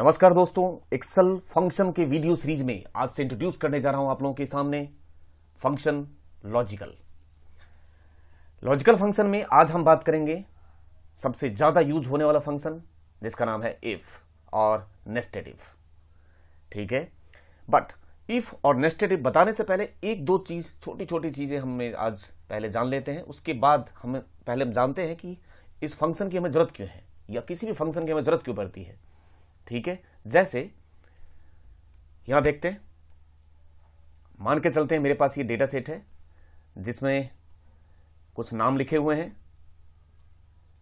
नमस्कार दोस्तों, Excel function के वीडियो सीरीज में आज से इंट्रोड्यूस करने जा रहा हूं आप लोगों के सामने फंक्शन लॉजिकल। लॉजिकल फंक्शन में आज हम बात करेंगे सबसे ज्यादा यूज होने वाला फंक्शन जिसका नाम है इफ और नेस्टेड इफ। ठीक है, बट इफ और नेस्टेड इफ बताने से पहले एक दो चीज, छोटी छोटी चीजें हमें आज पहले जान लेते हैं। उसके बाद हम जानते हैं कि इस फंक्शन की हमें जरूरत क्यों है या किसी भी फंक्शन की हमें जरूरत क्यों पड़ती है। ठीक है, जैसे यहां देखते हैं, मान के चलते हैं मेरे पास ये डेटा सेट है जिसमें कुछ नाम लिखे हुए हैं।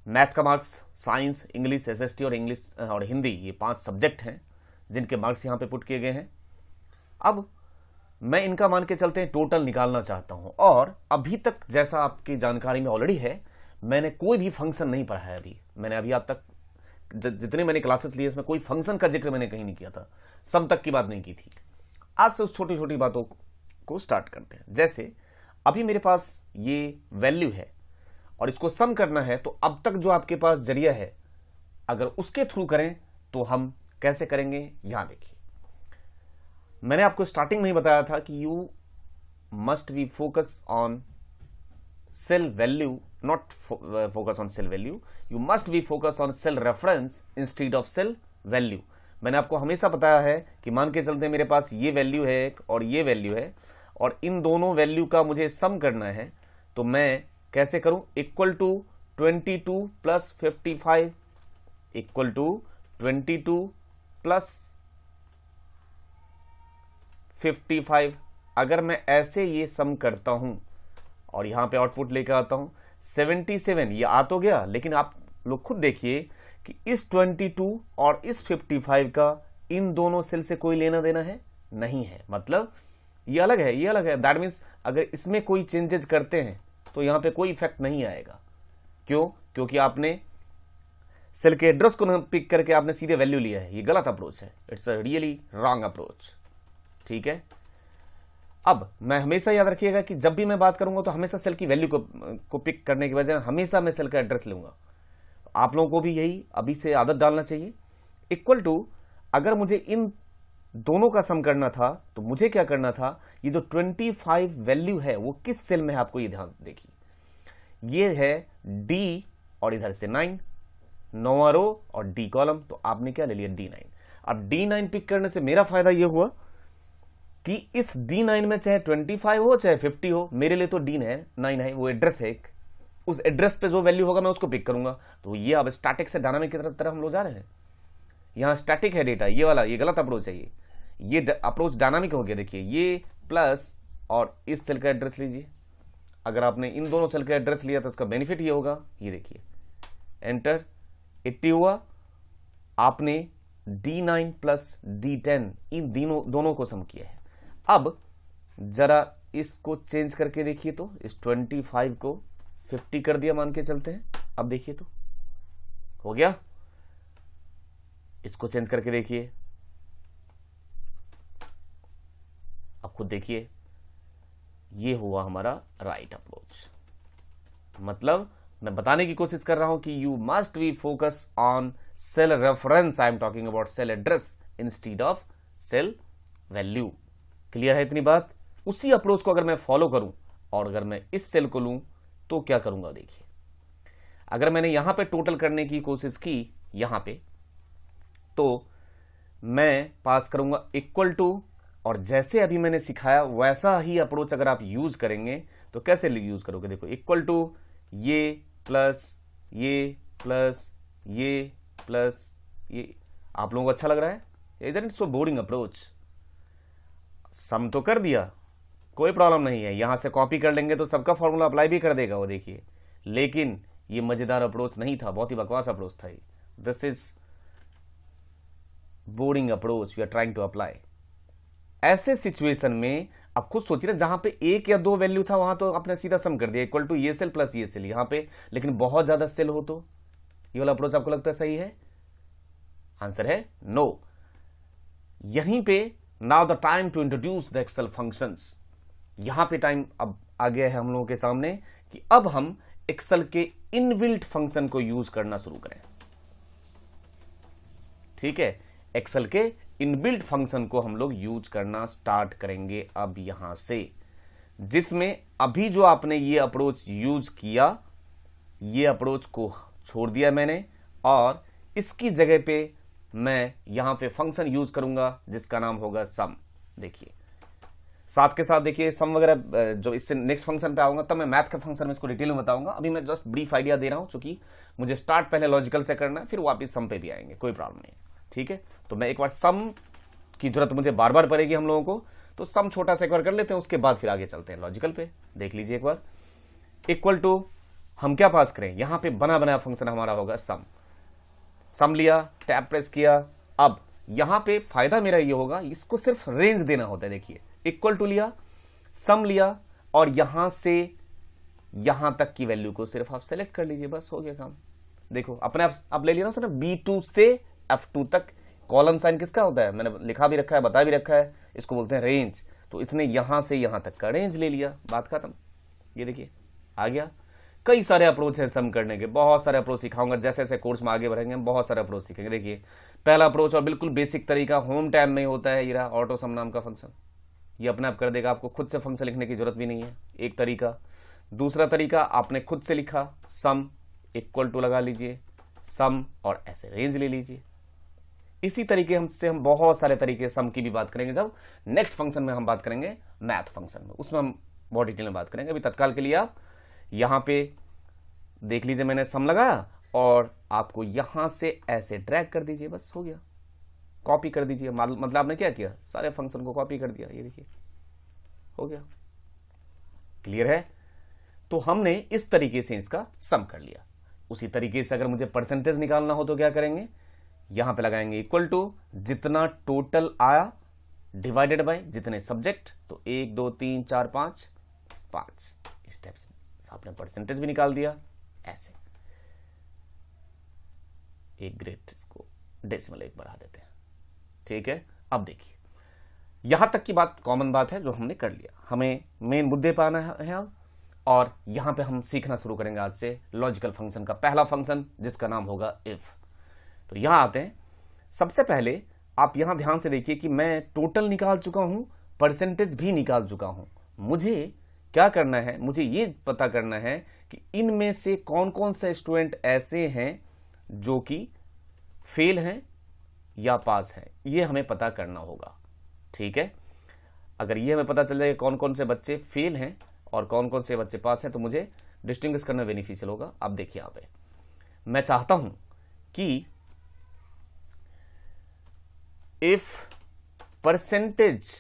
मैथ का मार्क्स, साइंस, इंग्लिश, एसएसटी और इंग्लिश और हिंदी, ये 5 सब्जेक्ट हैं जिनके मार्क्स यहां पे पुट किए गए हैं। अब मैं इनका मान के चलते हैं टोटल निकालना चाहता हूं, और अभी तक जैसा आपकी जानकारी में ऑलरेडी है, मैंने कोई भी फंक्शन नहीं पढ़ा है। मैंने अभी आप तक जितने मैंने क्लासेस लिए इसमें कोई फंक्शन का जिक्र मैंने कहीं नहीं किया था, सम तक की बात नहीं की थी। आज से उस छोटी छोटी बातों को स्टार्ट करते हैं। जैसे अभी मेरे पास ये वैल्यू है और इसको सम करना है, तो अब तक जो आपके पास जरिया है अगर उसके थ्रू करें तो हम कैसे करेंगे। यहां देखिए, मैंने आपको स्टार्टिंग में ही बताया था कि you must be focus on cell value, not focus on cell value. You must be focus on cell reference instead of cell value. मैंने आपको हमेशा बताया है कि मान के चलते मेरे पास ये वैल्यू है एक और ये वैल्यू है, और इन दोनों वैल्यू का मुझे सम करना है, तो मैं कैसे करूं। इक्वल टू 22 प्लस 55 इक्वल टू 22 प्लस 55। अगर मैं ऐसे ये सम करता हूं और यहां पे आउटपुट लेकर आता हूं 77, ये आ तो गया, लेकिन आप लोग खुद देखिए कि इस 22 और इस 55 का इन दोनों सेल से कोई लेना देना है नहीं है। मतलब ये अलग है, ये अलग है। दैट मीन्स अगर इसमें कोई चेंजेस करते हैं तो यहां पे कोई इफेक्ट नहीं आएगा। क्यों? क्योंकि आपने सेल के एड्रेस को पिक करके आपने सीधे वैल्यू लिया है। ये गलत अप्रोच है, it's a really wrong approach. ठीक है, अब मैं हमेशा याद रखिएगा कि जब भी मैं बात करूंगा तो हमेशा सेल की वैल्यू को पिक करने की बजाय हमेशा मैं सेल का एड्रेस लूंगा। आप लोगों को भी यही अभी से आदत डालना चाहिए। इक्वल टू, अगर मुझे इन दोनों का सम करना था तो मुझे क्या करना था, ये जो 25 वैल्यू है वो किस सेल में है, आपको ये ध्यान देखिए। ये है डी और इधर से 9, 9वां रो और डी कॉलम, तो आपने क्या ले लिया D9। अब D9 पिक करने से मेरा फायदा ये हुआ कि इस D9 में चाहे 25 हो चाहे 50 हो, मेरे लिए तो D9 है, वो एड्रेस है एक। उस एड्रेस पे जो वैल्यू होगा मैं उसको पिक करूंगा। तो ये अब स्टैटिक से डायनामिक की तरफ हम लोग जा रहे हैं। यहां स्टैटिक है डेटा, ये वाला, ये गलत अप्रोच है। ये अप्रोच डायनामिक हो गया। देखिए, ये प्लस और इस सेल का एड्रेस लीजिए। अगर आपने इन दोनों सेल का एड्रेस लिया तो इसका बेनिफिट ये होगा, ये देखिए, एंटर 80 हुआ, आपने D9 प्लस D10 इन दोनों को सम किया है। अब जरा इसको चेंज करके देखिए, तो इस 25 को 50 कर दिया मान के चलते हैं। अब देखिए तो हो गया। इसको चेंज करके देखिए, अब खुद देखिए, ये हुआ हमारा राइट अप्रोच। मतलब मैं बताने की कोशिश कर रहा हूं कि you must be focus on cell reference. I am talking about cell address instead of cell value. Clear है इतनी बात? उसी अप्रोच को अगर मैं फॉलो करूं और अगर मैं इस सेल को लूं तो क्या करूंगा देखिए। अगर मैंने यहां पे टोटल करने की कोशिश की यहां पे, तो मैं पास करूंगा इक्वल टू, और जैसे अभी मैंने सिखाया वैसा ही अप्रोच अगर आप यूज करेंगे तो कैसे यूज करोगे। देखो, इक्वल टू ये प्लस ये प्लस ये प्लस ये। आप लोगों को अच्छा लग रहा है? Isn't it so boring approach? Sum तो कर दिया, कोई प्रॉब्लम नहीं है, यहां से कॉपी कर लेंगे तो सबका फॉर्मूला अप्लाई भी कर देगा वो, देखिए। लेकिन ये मजेदार अप्रोच नहीं था, बहुत ही बकवास अप्रोच था। This is boring approach we are trying to apply. ऐसे सिचुएशन में अब खुद सोचिए ना, जहां पे 1 या 2 वैल्यू था वहां तो आपने सीधा सम कर दिया, इक्वल टू ये सेल प्लस ये सेल यहां पे। लेकिन बहुत ज्यादा सेल हो तो ये वाला अप्रोच आपको लगता है सही है? आंसर है नो। यहीं पे now the time to introduce the Excel functions. यहां पे टाइम अब आ गया है हम लोगों के सामने कि अब हम एक्सेल के इनबिल्ट फंक्शन को यूज करना शुरू करें। ठीक है, एक्सेल के इनबिल्ट फंक्शन को हम लोग यूज करना स्टार्ट करेंगे अब यहां से, जिसमें अभी जो आपने ये अप्रोच यूज किया, ये अप्रोच को छोड़ दिया मैंने और इसकी जगह पे मैं यहां पे फंक्शन यूज करूंगा जिसका नाम होगा सम। देखिए साथ के साथ देखिए सम वगैरह जो इससे नेक्स्ट फंक्शन पे आऊंगा तब मैं मैथ का फंक्शन में इसको डिटेल में बताऊंगा। अभी मैं जस्ट ब्रीफ आइडिया दे रहा हूं, क्योंकि मुझे स्टार्ट पहले लॉजिकल से करना है, फिर वापस सम पे भी आएंगे, कोई प्रॉब्लम नहीं है, ठीक है। तो मैं एक बार सम की जरूरत मुझे बार बार पड़ेगी हम लोगों को, तो सम छोटा सा एक बार कर लेते हैं, उसके बाद फिर आगे चलते हैं लॉजिकल पे। देख लीजिए एक बार, इक्वल टू हम क्या पास करें, यहां पे बना बनाया फंक्शन हमारा होगा सम। सम लिया, टैब प्रेस किया, अब यहां पे फायदा मेरा ये होगा, इसको सिर्फ रेंज देना होता है। देखिए इक्वल टू लिया, सम लिया और यहां से यहां तक की वैल्यू को सिर्फ आप सेलेक्ट कर लीजिए, बस हो गया काम। देखो अपने आप ले लिया ना सर, B2 से F2 तक। कॉलम साइन किसका होता है, मैंने लिखा भी रखा है, बता भी रखा है, इसको बोलते हैं रेंज। तो इसने यहां से यहां तक का रेंज ले लिया, बात खत्म। ये देखिए आ गया। कई सारे अप्रोच है सम करने के, बहुत सारे अप्रोच सिखाऊंगा, जैसे जैसे कोर्स में आगे बढ़ेंगे हम बहुत सारे अप्रोच सीखेंगे। देखिए पहला अप्रोच और बिल्कुल बेसिक तरीका होम टैब में होता है, ये रहा ऑटो सम नाम का फंक्शन, ये अपने आप कर देगा, आपको खुद से फंक्शन लिखने की जरूरत भी नहीं है, एक तरीका। दूसरा तरीका आपने खुद से लिखा, सम इक्वल टू लगा लीजिए, सम और ऐसे रेंज ले लीजिए। इसी तरीके से हम बहुत सारे तरीके सम की भी बात करेंगे, जब नेक्स्ट फंक्शन में हम बात करेंगे मैथ फंक्शन में, उसमें हम बहुत डिटेल में बात करेंगे। अभी तत्काल के लिए आप यहां पे देख लीजिए, मैंने सम लगाया और आपको यहां से ऐसे ड्रैग कर दीजिए, बस हो गया, कॉपी कर दीजिए। मतलब आपने क्या किया, सारे फंक्शन को कॉपी कर दिया, ये देखिए हो गया। क्लियर है? तो हमने इस तरीके से इसका सम कर लिया। उसी तरीके से अगर मुझे परसेंटेज निकालना हो तो क्या करेंगे, यहां पे लगाएंगे इक्वल टू जितना टोटल आया डिवाइडेड बाय जितने सब्जेक्ट, तो 1 2 3 4 5 5 स्टेप्स आपने परसेंटेज भी निकाल दिया। ऐसे एक ग्रेड इसको डेसिमल 1 बढ़ा देते हैं, ठीक है। अब देखिए यहां तक की बात कॉमन बात है जो हमने कर लिया, हमें मेन मुद्दे पर आना है अब, और यहां पे हम सीखना शुरू करेंगे आज से लॉजिकल फंक्शन का पहला फंक्शन जिसका नाम होगा इफ। तो यहां आते हैं, सबसे पहले आप यहां ध्यान से देखिए कि मैं टोटल निकाल चुका हूं, परसेंटेज भी निकाल चुका हूं। मुझे क्या करना है, मुझे ये पता करना है कि इनमें से कौन कौन से स्टूडेंट ऐसे हैं जो कि फेल हैं या पास है, ये हमें पता करना होगा, ठीक है। अगर ये हमें पता चल जाए कौन कौन से बच्चे फेल हैं और कौन कौन से बच्चे पास हैं, तो मुझे डिस्टिंग्विश करना बेनिफिशियल होगा। अब देखिए यहां पे मैं चाहता हूं कि इफ परसेंटेज,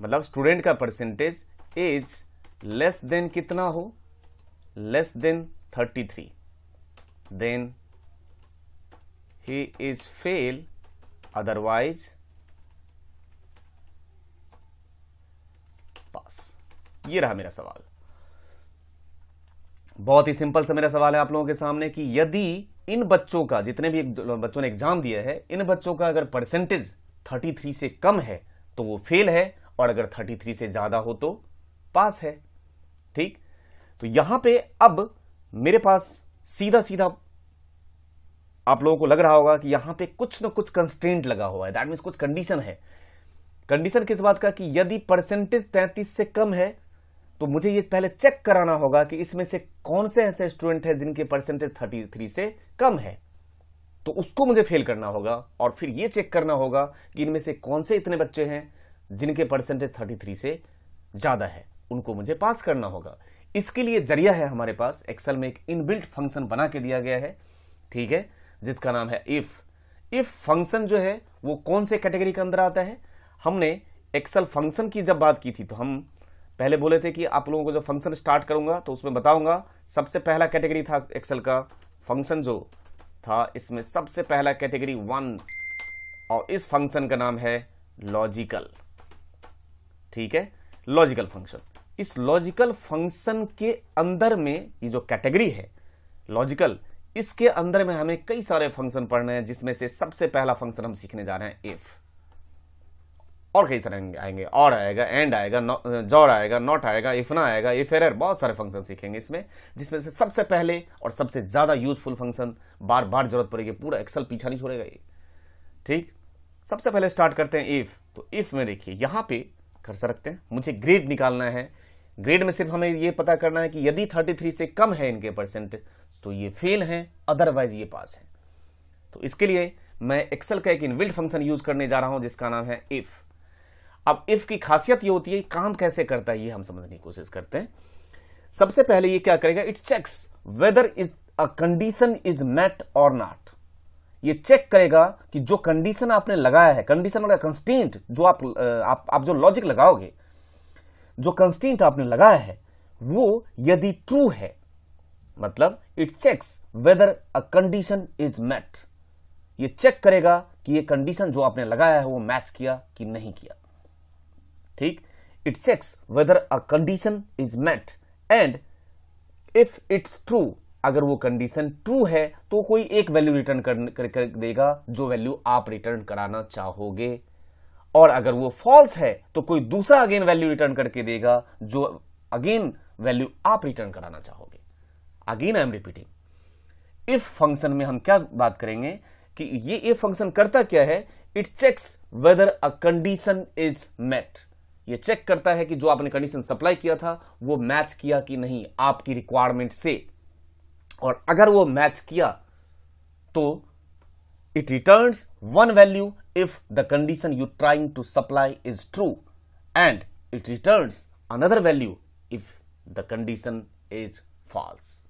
मतलब स्टूडेंट का परसेंटेज इज लेस देन कितना हो, less than 33, then he is fail, otherwise pass। ये रहा मेरा सवाल, बहुत ही सिंपल सा मेरा सवाल है आप लोगों के सामने कि यदि इन बच्चों का, जितने भी बच्चों ने एग्जाम दिया है, इन बच्चों का अगर परसेंटेज 33 से कम है तो वो फेल है, और अगर 33 से ज्यादा हो तो पास है, ठीक। तो यहां पे अब मेरे पास सीधा सीधा आप लोगों को लग रहा होगा कि यहां पे कुछ ना कुछ कंस्ट्रेंट लगा हुआ है, दैट मीन्स कुछ कंडीशन है। कंडीशन किस बात का, कि यदि परसेंटेज 33 से कम है तो मुझे ये पहले चेक कराना होगा कि इसमें से कौन से ऐसे स्टूडेंट हैं जिनके परसेंटेज 33 से कम है, तो उसको मुझे फेल करना होगा। और फिर ये चेक करना होगा कि इनमें से कौन से इतने बच्चे हैं जिनके परसेंटेज 33 से ज्यादा है, उनको मुझे पास करना होगा। इसके लिए जरिया है हमारे पास, एक्सेल में एक इनबिल्ट फंक्शन बना के दिया गया है, ठीक है, जिसका नाम है इफ। इफ फंक्शन जो है वो कौन से कैटेगरी के अंदर आता है, हमने एक्सेल फंक्शन की जब बात की थी तो हम पहले बोले थे कि आप लोगों को जब फंक्शन स्टार्ट करूंगा तो उसमें बताऊंगा, सबसे पहला कैटेगरी था एक्सेल का फंक्शन जो था, इसमें सबसे पहला कैटेगरी 1, और इस फंक्शन का नाम है लॉजिकल, ठीक है, लॉजिकल फंक्शन। इस लॉजिकल फंक्शन के अंदर में ये जो कैटेगरी है लॉजिकल, इसके अंदर में हमें कई सारे फंक्शन पढ़ने हैं, जिसमें से सबसे पहला फंक्शन हम सीखने जा रहे हैं इफ, और कई सारे आएंगे, और आएगा, एंड आएगा, जॉर आएगा, नॉट आएगा, इफ ना आएगा, इफ एरर, बहुत सारे फंक्शन सीखेंगे इसमें, जिसमें से सबसे पहले और सबसे ज्यादा यूजफुल फंक्शन, बार बार जरूरत पड़ेगी, पूरा एक्सेल पीछा नहीं छोड़ेगा ये, ठीक, सबसे पहले स्टार्ट करते हैं इफ। तो इफ में देखिए यहां पे कर्सर रखते हैं, मुझे ग्रेड निकालना है। ग्रेड में सिर्फ हमें ये पता करना है कि यदि 33 से कम है इनके परसेंटेज तो ये फेल हैं, अदरवाइज ये पास है। तो इसके लिए मैं एक्सेल का एक इनबिल्ट फंक्शन यूज करने जा रहा हूं जिसका नाम है इफ। अब इफ की खासियत ये होती है, काम कैसे करता है ये हम समझने की कोशिश करते हैं। सबसे पहले ये क्या करेगा, it checks whether is a condition is met और नॉट। ये चेक करेगा कि जो कंडीशन आपने लगाया है, कंडीशन और कंस्टेंट जो आप जो लॉजिक लगाओगे, जो कंस्टेंट आपने लगाया है वो यदि ट्रू है, मतलब it checks whether a condition is met. ये चेक करेगा कि ये कंडीशन जो आपने लगाया है वो मैच किया कि नहीं किया। ठीक, it checks whether a condition is met and if it's true, अगर वो कंडीशन ट्रू है तो कोई एक वैल्यू रिटर्न कर देगा जो वैल्यू आप रिटर्न कराना चाहोगे, और अगर वो फॉल्स है तो कोई दूसरा अगेन वैल्यू रिटर्न करके देगा जो अगेन वैल्यू आप रिटर्न कराना चाहोगे। Again I am repeating, if function में हम क्या बात करेंगे कि ये इफ फंक्शन करता क्या है, it checks whether a condition is met. ये चेक करता है कि जो आपने कंडीशन सप्लाई किया था वो मैच किया कि नहीं आपकी रिक्वायरमेंट से, और अगर वो मैच किया तो it returns one value if the condition you trying to supply is true and it returns another value if the condition is false.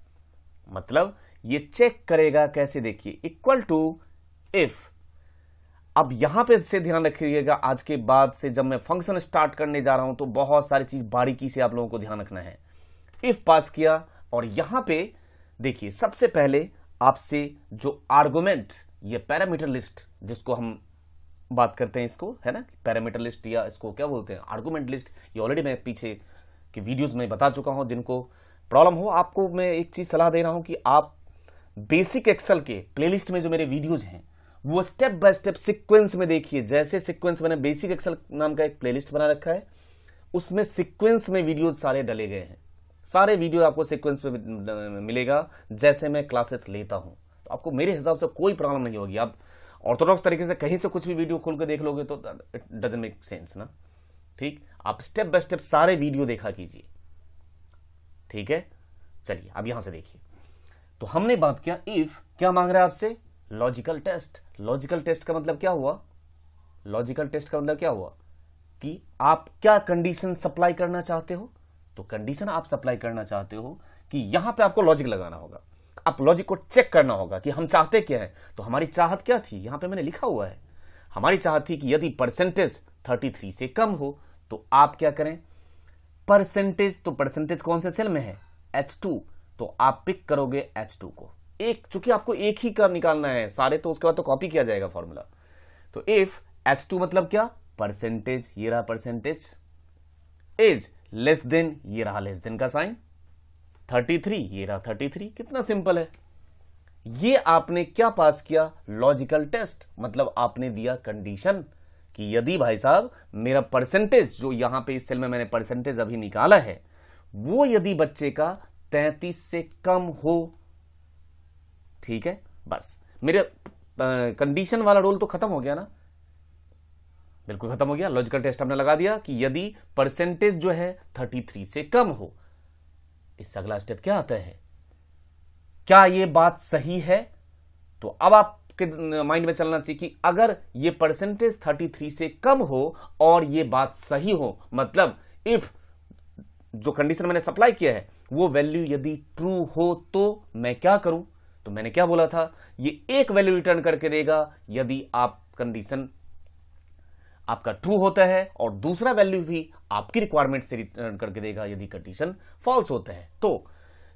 मतलब ये चेक करेगा कैसे, देखिए इक्वल टू इफ। अब यहां पे से ध्यान रखिएगा, आज के बाद से जब मैं फंक्शन स्टार्ट करने जा रहा हूं तो बहुत सारी चीज बारीकी से आप लोगों को ध्यान रखना है। इफ पास किया और यहां पे देखिए सबसे पहले आपसे जो आर्गुमेंट, ये पैरामीटर लिस्ट जिसको हम बात करते हैं इसको, है ना, पैरामीटर लिस्ट या इसको क्या बोलते हैं, आर्गुमेंट लिस्ट। ये ऑलरेडी मैं पीछे के वीडियोज में बता चुका हूं। जिनको प्रॉब्लम हो, आपको मैं एक चीज सलाह दे रहा हूं कि आप बेसिक एक्सेल के प्लेलिस्ट में जो मेरे वीडियोज हैं वो स्टेप बाय स्टेप सीक्वेंस में देखिए। जैसे सीक्वेंस मैंने बेसिक एक्सेल नाम का एक प्लेलिस्ट बना रखा है, उसमें सीक्वेंस में वीडियोज सारे डले गए हैं। सारे वीडियो आपको सीक्वेंस में मिलेगा जैसे मैं क्लासेस लेता हूं, तो आपको मेरे हिसाब से कोई प्रॉब्लम नहीं होगी। आप ऑर्थोडॉक्स तरीके से कहीं से कुछ भी वीडियो खोल कर देख लोगे तो इट डजंट मेक सेंस ना। ठीक, आप स्टेप बाय स्टेप सारे वीडियो देखा कीजिए। ठीक है, चलिए अब यहां से देखिए। तो हमने बात किया इफ, क्या मांग रहा है आपसे, लॉजिकल टेस्ट। लॉजिकल टेस्ट का मतलब क्या हुआ, लॉजिकल टेस्ट का मतलब क्या हुआ कि आप क्या कंडीशन सप्लाई करना चाहते हो। तो कंडीशन आप सप्लाई करना चाहते हो कि यहां पे आपको लॉजिक लगाना होगा, आप लॉजिक को चेक करना होगा कि हम चाहते क्या है। तो हमारी चाहत क्या थी, यहां पे मैंने लिखा हुआ है, हमारी चाहत थी कि यदि परसेंटेज 33 से कम हो तो आप क्या करें, परसेंटेज, तो परसेंटेज कौन से सेल में है, H2, तो आप पिक करोगे H2 को। एक, चूंकि आपको एक ही का निकालना है सारे, तो उसके बाद तो कॉपी किया जाएगा फॉर्मूला। तो इफ H2 मतलब क्या, परसेंटेज, ये रहा परसेंटेज, इज लेस देन, ये रहा लेस देन का साइन, 33, ये रहा 33। कितना सिंपल है। ये आपने क्या पास किया, लॉजिकल टेस्ट, मतलब आपने दिया कंडीशन कि यदि भाई साहब मेरा परसेंटेज, जो यहां पे इस सेल में मैंने परसेंटेज अभी निकाला है, वो यदि बच्चे का 33 से कम हो, ठीक है, बस मेरे कंडीशन वाला रोल तो खत्म हो गया ना, बिल्कुल खत्म हो गया। लॉजिकल टेस्ट हमने लगा दिया कि यदि परसेंटेज जो है 33 से कम हो। इससे अगला स्टेप क्या आता है, क्या ये बात सही है। तो अब आपके माइंड में चलना चाहिए कि अगर ये परसेंटेज 33 से कम हो और ये बात सही हो, मतलब इफ जो कंडीशन मैंने सप्लाई किया है वो वैल्यू यदि ट्रू हो तो मैं क्या करूं। तो मैंने क्या बोला था, ये एक वैल्यू रिटर्न करके देगा यदि आप कंडीशन आपका ट्रू होता है, और दूसरा वैल्यू भी आपकी रिक्वायरमेंट से रिटर्न करके देगा यदि कंडीशन फॉल्स होता है। तो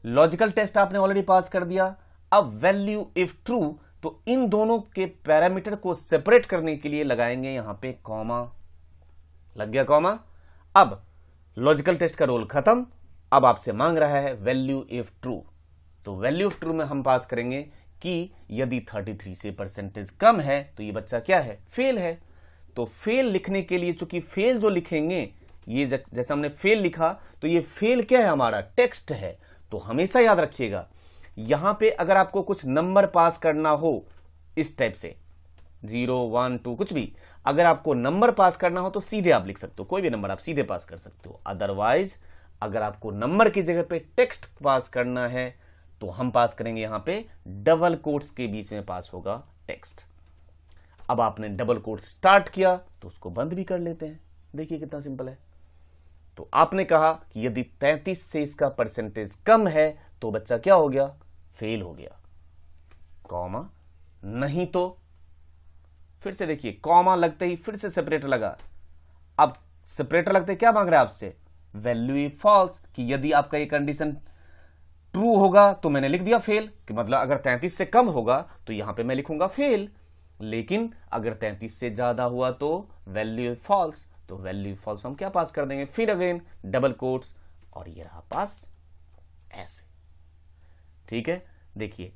लॉजिकल टेस्ट आपने ऑलरेडी पास कर दिया। अब वैल्यू इफ ट्रू, तो इन दोनों के पैरामीटर को सेपरेट करने के लिए लगाएंगे यहां पे कॉमा, लग गया कॉमा। अब लॉजिकल टेस्ट का रोल खत्म, अब आपसे मांग रहा है वैल्यू इफ ट्रू। तो वैल्यू इफ ट्रू में हम पास करेंगे कि यदि 33 से परसेंटेज कम है तो ये बच्चा क्या है, फेल है। तो फेल लिखने के लिए, चूंकि फेल जो लिखेंगे, ये जैसे हमने फेल लिखा, तो ये फेल क्या है, हमारा टेक्स्ट है। तो हमेशा याद रखिएगा, यहां पे अगर आपको कुछ नंबर पास करना हो इस टाइप से, 0 1 2 कुछ भी। अगर आपको नंबर पास करना हो तो सीधे आप लिख सकते हो, कोई भी नंबर आप सीधे पास कर सकते हो। अदरवाइज अगर आपको नंबर की जगह पे टेक्स्ट पास करना है तो हम पास करेंगे यहां पे डबल कोट्स के बीच में पास होगा टेक्स्ट। अब आपने डबल कोट स्टार्ट किया तो उसको बंद भी कर लेते हैं। देखिए कितना सिंपल है। तो आपने कहा कि यदि 33 से इसका परसेंटेज कम है तो बच्चा क्या हो गया, फेल हो गया, कॉमा नहीं तो। फिर से देखिए, कॉमा लगते ही फिर से सेपरेटर लगा। अब सेपरेटर लगते क्या मांग रहा है आपसे, वैल्यू इफ फॉल्स, कि यदि आपका ये कंडीशन ट्रू होगा तो मैंने लिख दिया फेल, कि मतलब अगर 33 से कम होगा तो यहां पे मैं लिखूंगा फेल, लेकिन अगर 33 से ज्यादा हुआ तो वैल्यू इफ फॉल्स, तो वैल्यू इफ फॉल्स हम क्या पास कर देंगे, फिर अगेन डबल कोट्स, और ये रहा पास ऐसे। ठीक है, देखिए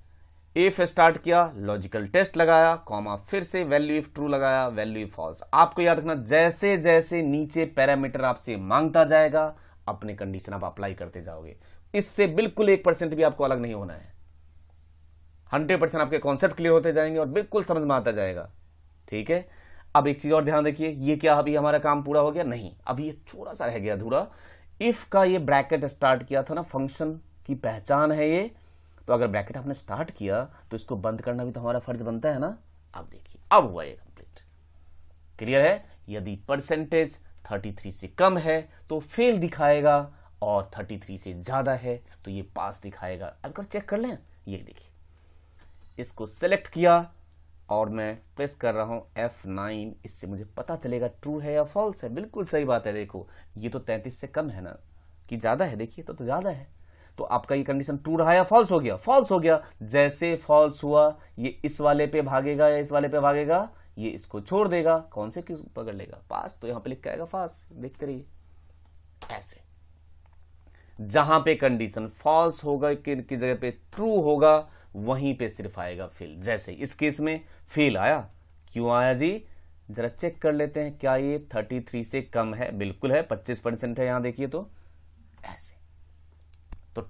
इफ स्टार्ट किया, लॉजिकल टेस्ट लगाया, कॉमा फिर से वैल्यू इफ ट्रू लगाया, वैल्यू इफ फॉल्स। आपको याद रखना, जैसे जैसे नीचे पैरामीटर आपसे मांगता जाएगा अपने कंडीशन आप अप्लाई करते जाओगे। इससे बिल्कुल 1% भी आपको अलग नहीं होना है। 100% आपके कॉन्सेप्ट क्लियर होते जाएंगे और बिल्कुल समझ में आता जाएगा। ठीक है, अब एक चीज और ध्यान रखिए, ये क्या अभी हमारा काम पूरा हो गया, नहीं, अभी ये थोड़ा सा रह गया अधूरा। इफ का ये ब्रैकेट स्टार्ट किया था ना, फंक्शन की पहचान है ये, तो अगर ब्रैकेट आपने स्टार्ट किया तो इसको बंद करना भी तो हमारा फर्ज बनता है ना। अब देखिए, अब हुआ ये कंप्लीट, क्लियर है। यदि परसेंटेज 33 से कम है तो फेल दिखाएगा, और 33 से ज्यादा है तो ये पास दिखाएगा। अब चेक कर लें, ये देखिए, इसको सेलेक्ट किया और मैं प्रेस कर रहा हूं F9, इससे मुझे पता चलेगा ट्रू है या फॉल्स है। बिल्कुल सही बात है, देखो ये तो 33 से कम है ना, कि ज्यादा है, देखिए तो ज्यादा है, तो आपका ये कंडीशन ट्रू रहा या फॉल्स हो गया, फॉल्स हो गया। जैसे फॉल्स हुआ ये इस वाले पे भागेगा या इस वाले पे भागेगा, ये इसको छोड़ देगा, कौन से किस पकड़ लेगा, पास, तो यहां पे लिख के आएगा पास। देखते रहिए ऐसे, जहां पे कंडीशन फॉल्स होगा की जगह पे ट्रू होगा, वहीं पे सिर्फ आएगा फेल। जैसे इस केस में फेल आया, क्यों आया जी, जरा चेक कर लेते हैं, क्या ये 33 से कम है, बिल्कुल है, 25% है, यहां देखिए तो ऐसे, तो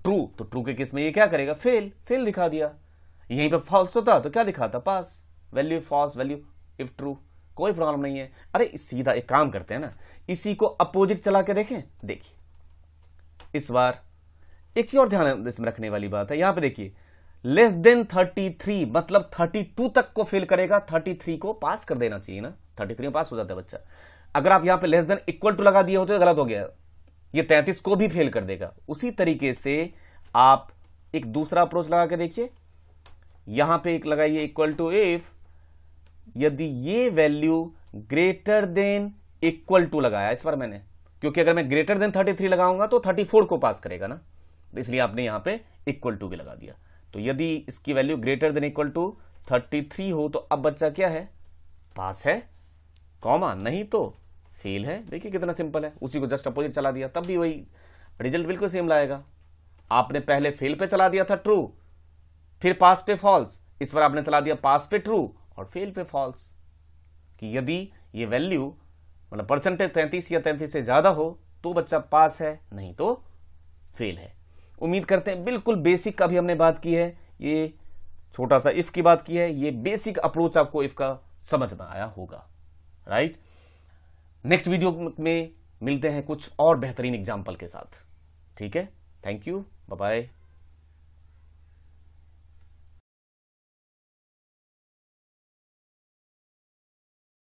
ट्रू के केस में ये क्या करेगा, फेल, फेल दिखा दिया। यहीं पे फॉल्स होता तो क्या दिखाता, pass. Value false, value if true, कोई प्रॉब्लम नहीं है। अरे सीधा एक काम करते हैं ना, इसी को अपोजिट चला के देखें। देखिए इस बार एक चीज और ध्यान इसमें रखने वाली बात है, यहां पे देखिए लेस देन 33, मतलब 32 तक को फेल करेगा, 33 को पास कर देना चाहिए ना, 33 में पास हो जाता है बच्चा। अगर आप यहां पे लेस देन इक्वल टू लगा दिए होते तो गलत हो गया, ये 33 को भी फेल कर देगा। उसी तरीके से आप एक दूसरा अप्रोच लगा के देखिए, यहां पे एक लगाइए इक्वल टू इफ, यदि ये value greater than equal to लगाया इस बार मैंने, क्योंकि अगर मैं ग्रेटर देन 33 लगाऊंगा तो 34 को पास करेगा ना, इसलिए आपने यहां पे इक्वल टू भी लगा दिया। तो यदि इसकी value greater than equal to 33 हो तो अब बच्चा क्या है, पास है, कॉमा नहीं तो फेल है। देखिए कितना सिंपल है, उसी को जस्ट अपोजिट चला दिया, तब भी वही रिजल्ट बिल्कुल सेम लाएगा। आपने पहले फेल पे चला दिया था ट्रू, फिर पास पे फॉल्स, इस बार आपने चला दिया पास पे ट्रू और फेल पे फॉल्स, कि यदि ये वैल्यू मतलब परसेंटेज 33 या 33 से ज्यादा हो तो बच्चा पास है, नहीं तो फेल है। उम्मीद करते हैं बिल्कुल बेसिक का भी हमने बात की है, ये छोटा सा इफ की बात की है, ये बेसिक अप्रोच आपको इफ का समझ में आया होगा, राइट। नेक्स्ट वीडियो में मिलते हैं कुछ और बेहतरीन एग्जाम्पल के साथ, ठीक है। Thank you, bye bye.